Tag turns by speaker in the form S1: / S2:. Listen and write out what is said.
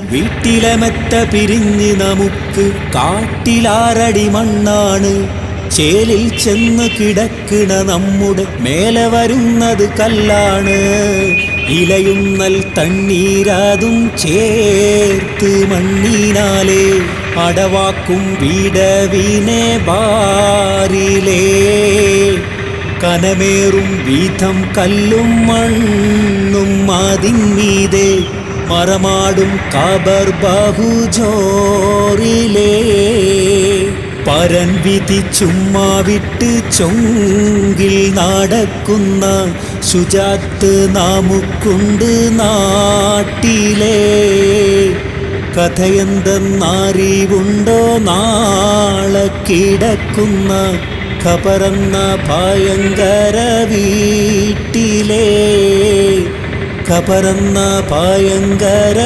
S1: വീട്ടിലെമെത്ത പിരിഞ്ഞ് നമുക്ക് കാട്ടിലാറടി മണ്ണാണ്. ചേലിൽ ചെന്ന് കിടക്കണ നമ്മുടെ മേലെ വരുന്നത് കല്ലാണ്. ഇലയും നൽ തണ്ണീരാതും ചേർത്ത് മണ്ണിനാലെ അടവാക്കും വിടവിനെ ബാരിലേ. കനമേറും വീഥം കല്ലും മണ്ണും അതിന്മീതെ മറമാടും കബർ ബഹുജോറിലേ. പരൻ വിധി ചുമ്മാ വിട്ട് ചൊങ്കിൽ നടക്കുന്ന ശുചാത്ത് നമുക്കുണ്ട് നാട്ടിലേ. കഥയെന്തെന്നറിവുണ്ടോ നാളെ കിടക്കുന്ന ഖബറെന്ന ഭയങ്കര വീട്ടിലേ. ഖബറെന്ന ഭയങ്കര